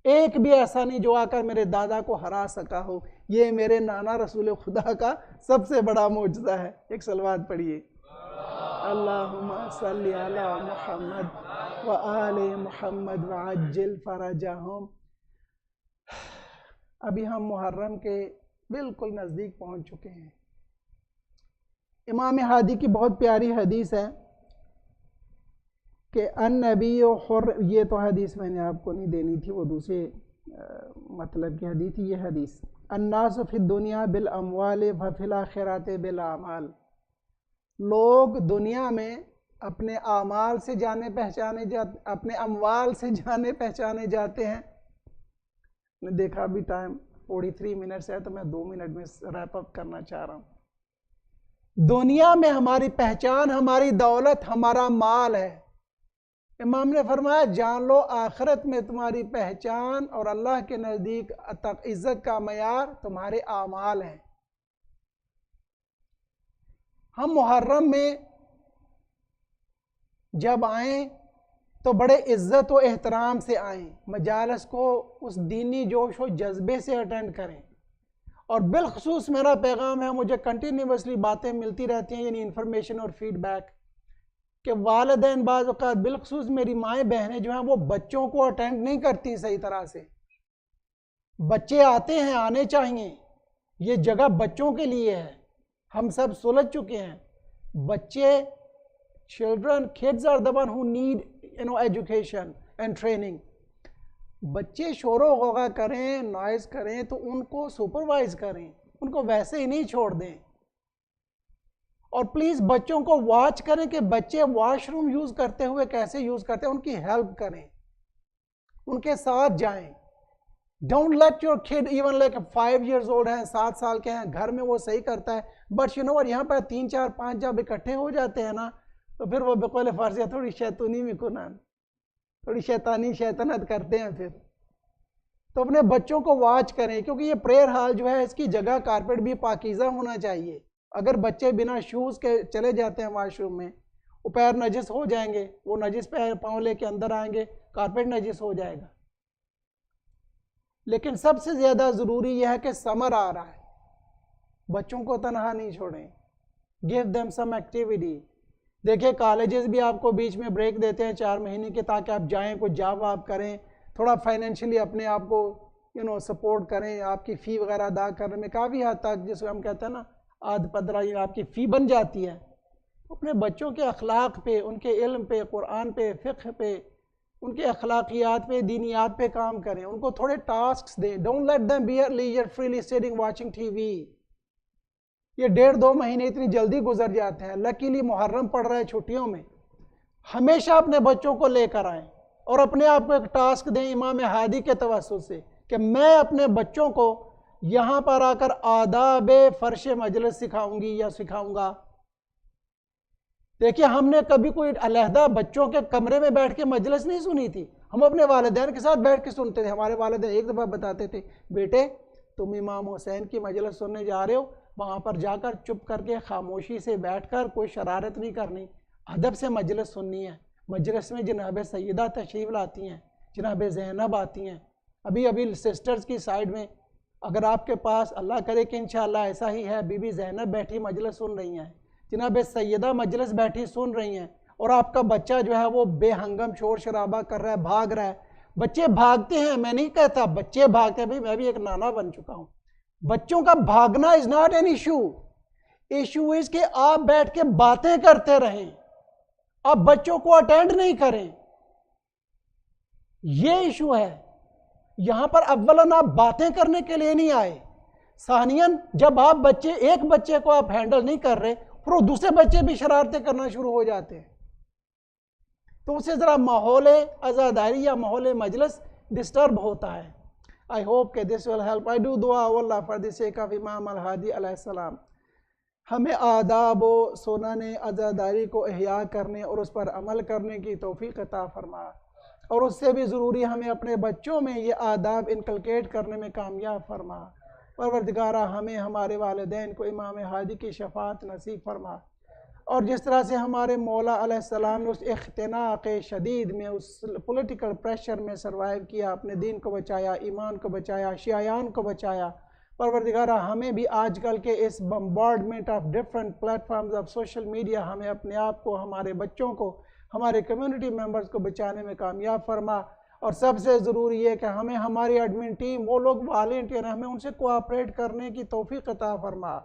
ایک بھی ایسا نہیں جو آ کر میرے دادا کو ہرا سکا ہو، یہ میرے نانا رسول خدا کا سب سے بڑا معجزہ ہے۔ ایک صلوات پڑھیے، اللہم صلی علی محمد و آل محمد وعجل فرجہم۔ ابھی ہم محرم کے بالکل نزدیک پہنچ چکے ہیں۔ امام ہادی کی بہت پیاری حدیث ہے کہ النبی حر، یہ تو حدیث میں نے آپ کو نہیں دینی تھی، وہ دوسرے مطلب کی حدیث تھی، یہ حدیث، الناس فی الدنیا بالاموال وفی الاخرۃ بالاعمال، لوگ دنیا میں اپنے اعمال سے جانے پہچانے جاتے، اپنے اموال سے جانے پہچانے جاتے ہیں۔ میں دیکھا ابھی ٹائم 43 منٹس ہے، تو میں 2 منٹ میں ریپ اپ کرنا چاہ رہا ہوں۔ دنیا میں ہماری پہچان، ہماری دولت، ہمارا مال ہے۔ امام نے فرمایا جان لو آخرت میں تمہاری پہچان اور اللہ کے نزدیک عزت کا معیار تمہارے اعمال ہیں۔ ہم محرم میں جب آئیں تو بڑے عزت و احترام سے آئیں، مجالس کو اس دینی جوش و جذبے سے اٹینڈ کریں، اور بالخصوص میرا پیغام ہے، مجھے کنٹینیوسلی باتیں ملتی رہتی ہیں، یعنی انفارمیشن اور فیڈ بیک، کہ والدین بعض اوقات بالخصوص میری مائیں بہنیں جو ہیں وہ بچوں کو اٹینڈ نہیں کرتی صحیح طرح سے۔ بچے آتے ہیں، آنے چاہیے، یہ جگہ بچوں کے لیے ہے، ہم سب سلجھ چکے ہیں۔ بچے، children, kids are the one who need education and training۔ بچے شور و غوغا کریں، نوائز کریں تو ان کو سپروائز کریں، ان کو ویسے ہی نہیں چھوڑ دیں. اور پلیز بچوں کو واچ کریں کہ بچے واش روم یوز کرتے ہوئے کیسے یوز کرتے ہیں, ان کی ہیلپ کریں, ان کے ساتھ جائیں. Don't let your kid even like 5 years old ہیں, 7 سال کے ہیں, گھر میں وہ صحیح کرتا ہے, بٹ یو نو what, یہاں پر 3 4 5 جب اکٹھے ہو جاتے ہیں نا, تو پھر وہ بقول فارسی تھوڑی شیطانی میں کنان, تھوڑی شیطانی شیطنت کرتے ہیں پھر. تو اپنے بچوں کو واچ کریں, کیونکہ یہ پریئر ہال جو ہے اس کی جگہ کارپیٹ بھی پاکیزہ ہونا چاہیے. اگر بچے بنا شوز کے چلے جاتے ہیں واش روم میں, وہ پیر نجس ہو جائیں گے, وہ نجس پیر پاؤں لے کے اندر آئیں گے, کارپیٹ نجس ہو جائے گا. لیکن سب سے زیادہ ضروری یہ ہے کہ سمر آ رہا ہے, بچوں کو تنہا نہیں چھوڑیں, گیو دیم سم ایکٹیویٹی. دیکھیں کالجز بھی آپ کو بیچ میں بریک دیتے ہیں 4 مہینے کے, تاکہ آپ جائیں, کوئی جاب آپ کریں, تھوڑا فائنینشلی اپنے آپ کو سپورٹ کریں. آپ کی فی وغیرہ ادا کرنے میں کافی حد تک, جس کو ہم کہتے ہیں نا آدھ پدرہ, یہ آپ کی فی بن جاتی ہے. اپنے بچوں کے اخلاق پہ, ان کے علم پہ, قرآن پہ, فقہ پہ, ان کے اخلاقیات پہ, دینیات پہ کام کریں, ان کو تھوڑے ٹاسکس دیں. Don't let them be at leisure freely sitting watching TV. یہ 1.5-2 مہینے اتنی جلدی گزر جاتے ہیں. لکیلی محرم پڑ رہا ہے چھٹیوں میں, ہمیشہ اپنے بچوں کو لے کر آئیں اور اپنے آپ کو ایک ٹاسک دیں امام ہادی کے توسط سے, کہ میں اپنے بچوں کو یہاں پر آ کر آداب فرش مجلس سکھاؤں گی یا سکھاؤں گا. دیکھیے ہم نے کبھی کوئی علیحدہ بچوں کے کمرے میں بیٹھ کے مجلس نہیں سنی تھی, ہم اپنے والدین کے ساتھ بیٹھ کے سنتے تھے. ہمارے والدین ایک دفعہ بتاتے تھے, بیٹے تم امام حسین کی مجلس سننے جا رہے ہو, وہاں پر جا کر چپ کر کے خاموشی سے بیٹھ کر, کوئی شرارت نہیں کرنی, ادب سے مجلس سننی ہے. مجلس میں جناب سیدہ تشریف لاتی ہیں, جناب زینب آتی ہیں. ابھی سسٹرز کی سائیڈ میں اگر آپ کے پاس, اللہ کرے کہ انشاءاللہ ایسا ہی ہے, بی بی زینب بیٹھی مجلس سن رہی ہیں, جناب سیدہ مجلس بیٹھی سن رہی ہیں, اور آپ کا بچہ جو ہے وہ بے ہنگم شور شرابہ کر رہا ہے, بھاگ رہا ہے. بچے بھاگتے ہیں, میں نہیں کہتا بچے بھاگتے ہیں, میں بھی ایک نانا بن چکا ہوں. بچوں کا بھاگنا is not an issue. Issue is کہ آپ بیٹھ کے باتیں کرتے رہیں, آپ بچوں کو اٹینڈ نہیں کریں, یہ ایشو ہے. یہاں پر اولاً آپ باتیں کرنے کے لیے نہیں آئے, ثانیاً جب آپ ایک بچے کو آپ ہینڈل نہیں کر رہے, پھر وہ دوسرے بچے بھی شرارتیں کرنا شروع ہو جاتے ہیں. تو اسے ذرا ماحول عزاداری یا ماحول مجلس ڈسٹرب ہوتا ہے. I hope کہ this will help. I do dua Allah for the sake of امام الہادی علیہ السلام. ہمیں آداب و سنن عزاداری کو احیاء کرنے اور اس پر عمل کرنے کی توفیق عطا فرما, اور اس سے بھی ضروری ہمیں اپنے بچوں میں یہ آداب انکلکیٹ کرنے میں کامیاب فرما. پروردگارہ ہمیں ہمارے والدین کو امام ہادی کی شفاعت نصیب فرما, اور جس طرح سے ہمارے مولا علیہ السلام نے اس اختناق شدید میں, اس پولیٹیکل پریشر میں سروائیو کیا, اپنے دین کو بچایا, ایمان کو بچایا, شیعیان کو بچایا. پروردگارہ ہمیں بھی آج کل کے اس bombardment of different platforms of social media, ہمیں اپنے آپ کو, ہمارے بچوں کو, ہمارے کمیونٹی ممبرز کو بچانے میں کامیاب فرما. اور سب سے ضروری ہے کہ ہمیں ہماری ایڈمن ٹیم, وہ لوگ والنٹیئر ہیں, ہمیں ان سے کوآپریٹ کرنے کی توفیق عطا فرما,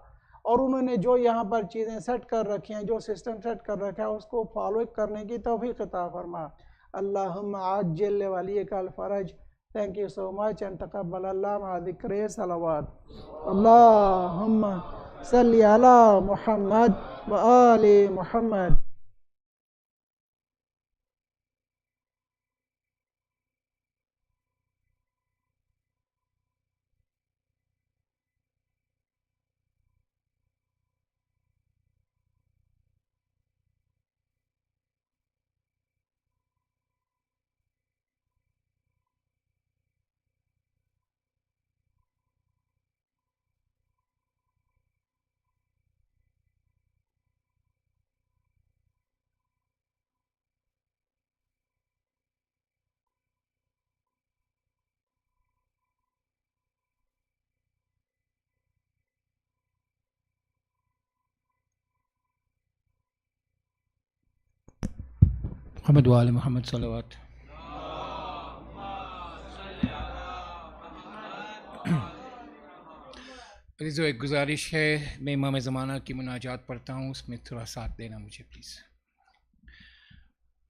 اور انہوں نے جو یہاں پر چیزیں سیٹ کر رکھی ہیں, جو سسٹم سیٹ کر رکھا ہے, اس کو فالو کرنے کی توفیق عطا فرما. اللہم عاجل ولیک الفرج. Thank you so much and تقبل اللہ مع ذکر صلوات. اللہم صلی علی محمد و آل محمد. محمد وآل محمد صلوات. عزیزو ایک گزارش ہے, میں امام زمانہ کی مناجات پڑھتا ہوں, اس میں تھوڑا ساتھ دینا مجھے پلیز.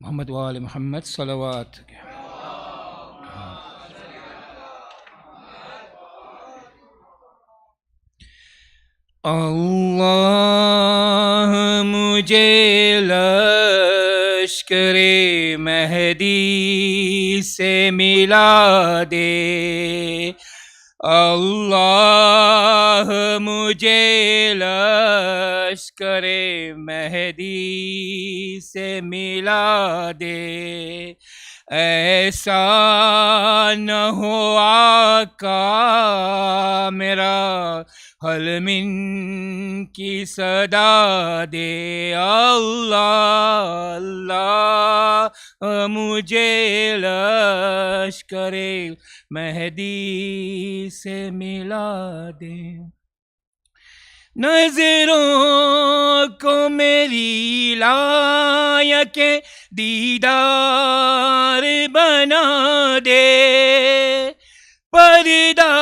محمد وآل محمد صلوات. اللہ مجھے لشکر مہدی سے ملا دے، اللہ مجھے لشکر مہدی سے ملا دے، ایسا نہ ہو آقا میرا حل من کی صدا دے، اللہ اللہ مجھے لشکر مہدی سے ملا دے، نظروں کو میری لائق دیدار بنا دے، پردہ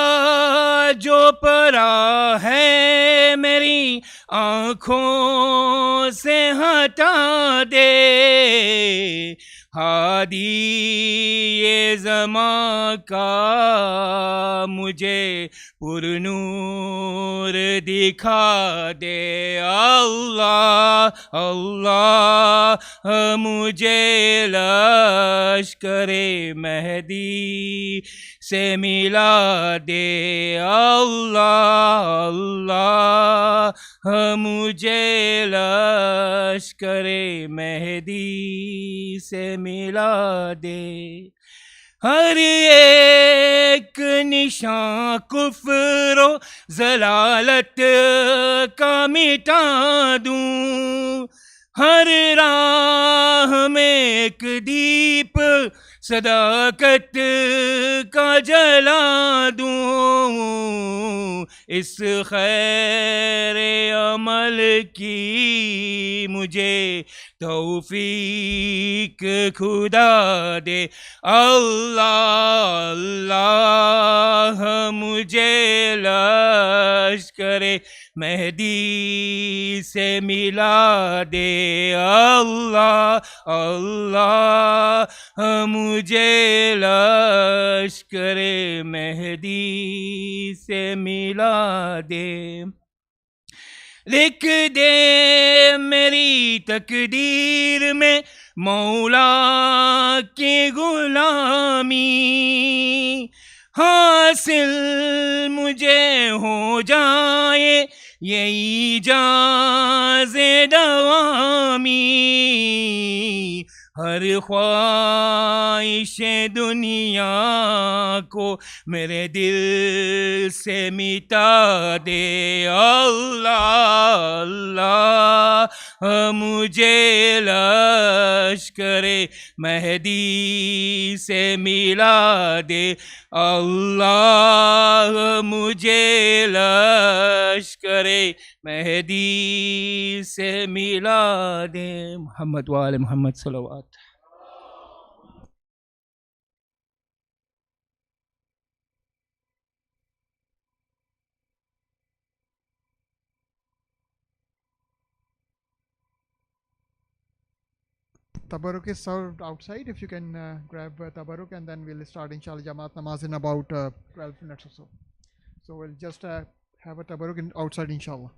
جو پرا ہے میری آنکھوں سے ہٹا دے، ہادی یہ زماں کا مجھے پر نور دکھا دے، اللہ اللہ مجھے لشکر مہدی سے ملا دے، اللہ اللہ مجھے لشکر مہدی سے ملا دے، ہر ایک نشان کفر و ضلالت کا مٹا دوں، ہر راہ میں ایک دیپ صداقت کا جلا دوں، اس خیر عمل کی مجھے توفیق خدا دے، اللہ اللہ مجھے لشکر مہدی سے ملا دے، اللہ اللہ مجھے لشکر مہدی سے ملا دے، لکھ دے میری تقدیر میں مولا کی غلامی، حاصل مجھے ہو جائے یہی جاز دوامی، ہر خواہش دنیا کو میرے دل سے مٹا دے، اللہ اللہ مجھے لشکر مہدی سے ملا دے، اللہ مجھے لشکر مہدی سے ملا دے، محمد وآل محمد صلوات۔ Tabarruk is served outside. If you can grab Tabarruk, and then we'll start inshallah Jamaat Namaz in about 12 minutes or so. So we'll just have a Tabarruk outside inshallah.